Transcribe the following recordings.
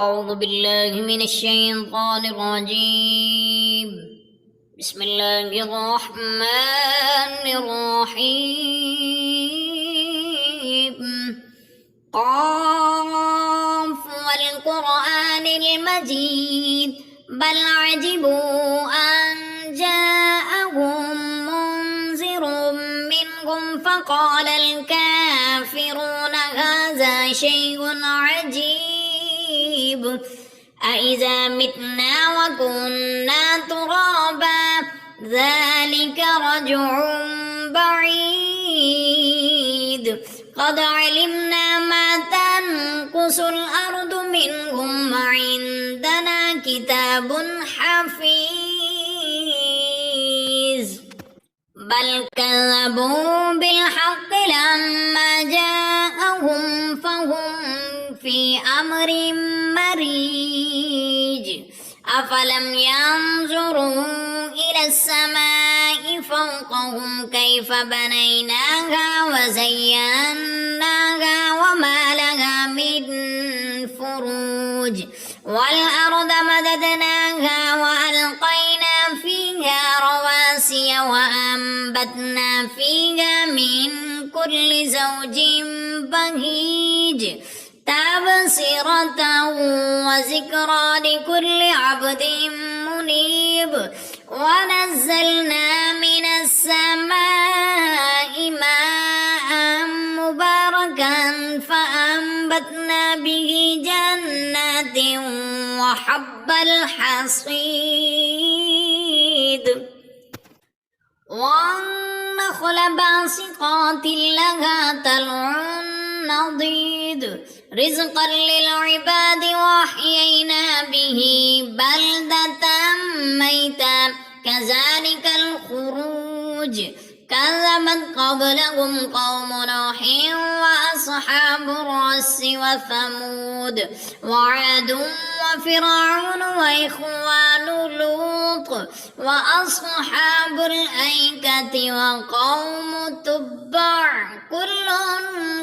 أعوذ بالله من الشيطان الرجيم. بسم الله الرحمن الرحيم. قاف والقرآن المجيد بل عجبوا أن جاءهم منذر منهم فقال الكافرون هذا شيء عجيب أإذا متنا وكنا ترابا ذلك رجع بعيد قد علمنا ما تنقص الأرض منهم وعندنا كتاب حفيظ بل كذبوا بالحق لما جاءهم فهم في أمر مريج أفلم ينظروا إلى السماء فوقهم كيف بنيناها وزيناها وما لها من فروج والأرض مددناها وألقينا فيها رواسي وأنبتنا فيها من كل زوج بهيج تبصرة وذكرى لكل عبد منيب ونزلنا من السماء ماء مباركا فأنبتنا به جنات وحب الحصيد والنخل باسقات لها طلع نضيد رزقا للعباد وأحيينا به بلدة ميتا كذلك الخروج كذبت قبلهم قوم نوح وأصحاب الرس وثمود وعاد وفرعون وإخوان لوط وأصحاب الأيكة وقوم تبع كل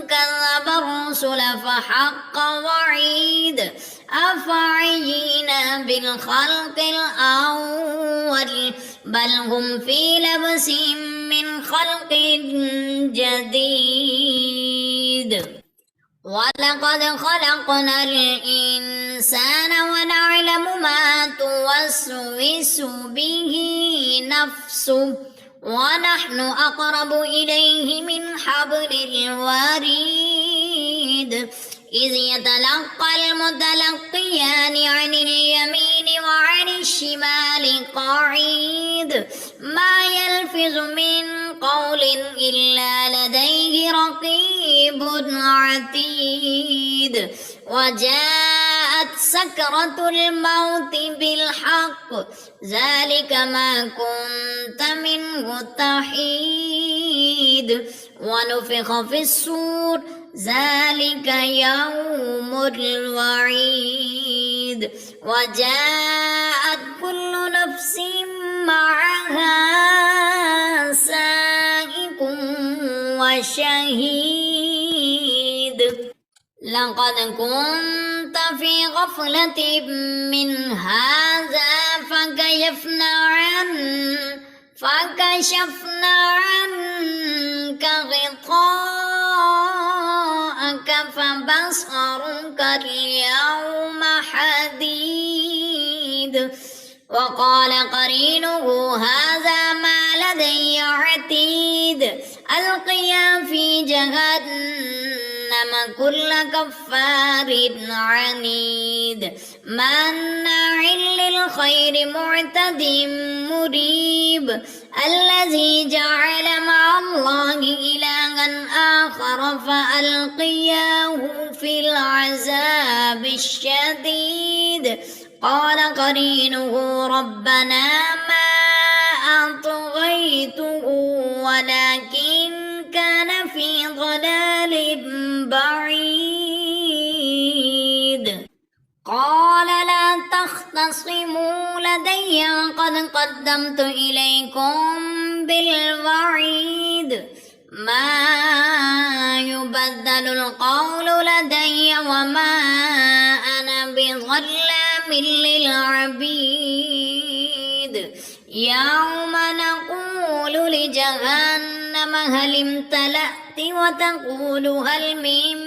كذب الرسل فحق وعيد أفعينا بالخلق الأول بل هم في لبس من خلق جديد ولقد خلقنا الإنسان ونعلم ما توسوس به نفسه ونحن أقرب إليه من حبل الوريد إذ يتلقى المتلقيان عن اليمين وعن الشمال قعيد ما يلفظ من قول إلا لديه رقيب عتيد وجاءت سكرة الموت بالحق ذلك ما كنت منه تحيد ونفخ في الصور ذلك يوم الوعيد وجاءت كل نفس معها سائق وشهيد لقد كنت في غفلة من هذا فكشفنا عنك غطاءك فبصرك اليوم حديد وقال قرينه هذا ما لدي عتيد ألقيا في جهنم كل كفار عنيد مناع للخير معتد مريب الذي جعل مع الله إلها آخر فألقياه في العذاب الشديد قال قرينه ربنا ما أطغيته ولكن كان في ضلال بعيد قال لا تختصموا لدي وقد قدمت إليكم بالوعيد ما يبدل القول لدي وما أنا بظلام للعبيد يوم نقول لجهنم هل امتلأت وتقول هل من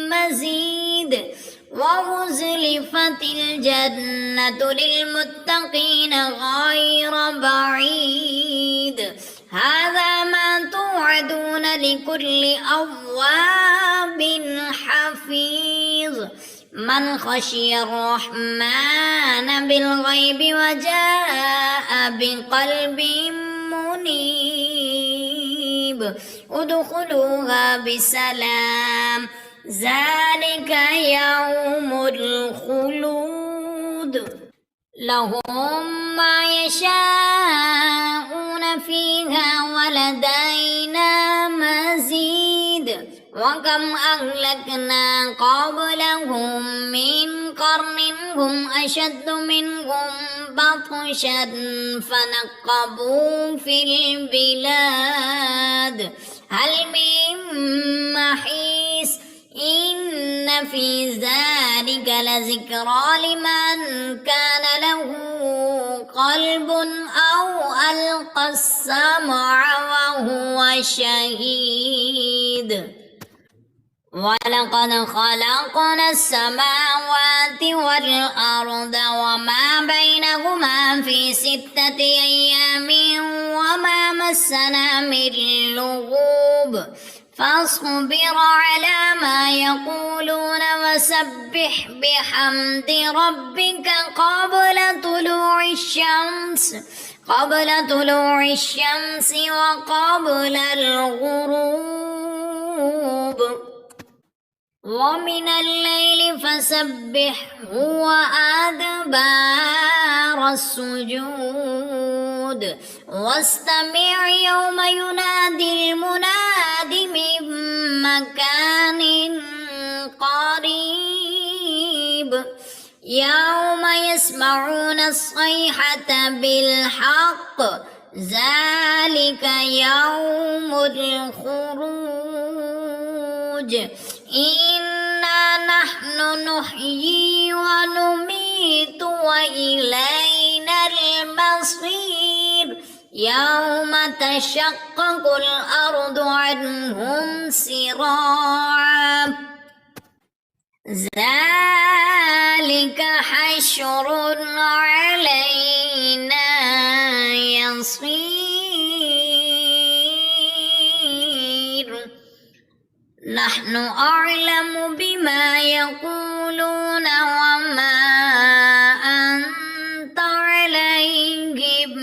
مزيد وأزلفت الجنة للمتقين غير بعيد هذا ما توعدون لكل أواب حفيظ من خشي الرحمن بالغيب وجاء بقلب منيب ادخلوها بسلام ذلك يوم الخلود لهم ما يشاءون فيها ولدينا مزيد وكم أهلكنا قبلهم من قرن هم أشد منهم بطشا فنقبوا في البلاد هل من محيص إن في ذلك لذكرى لمن كان له قلب أو ألقى السمع وهو شهيد ولقد خلقنا السماوات والأرض وما بينهما في 6 أيام وما مسنا من لغوب فاصبر على ما يقولون وسبح بحمد ربك قبل طلوع الشمس وقبل الغروب ومن الليل فسبحه وأدبار السجود واستمع يوم ينادي المناد من مكان قريب يوم يسمعون الصيحة بالحق ذلك يوم الخروج إنا نحن نحيي ونميت وإلينا المصير يوم تشقق الأرض عنهم سراعا ذلك حشر علينا يصير نحن أعلم بما يقولون وما أنت عليهم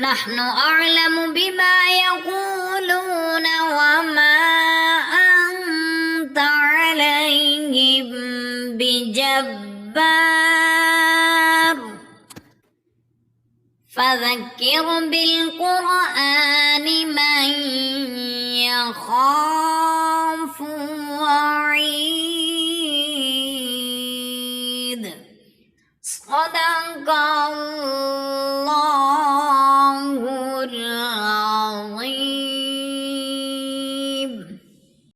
نحن أعلم بما يقولون وما أنت عليهم بجبار فذكر بالقرآن من يخاف وعيد صدق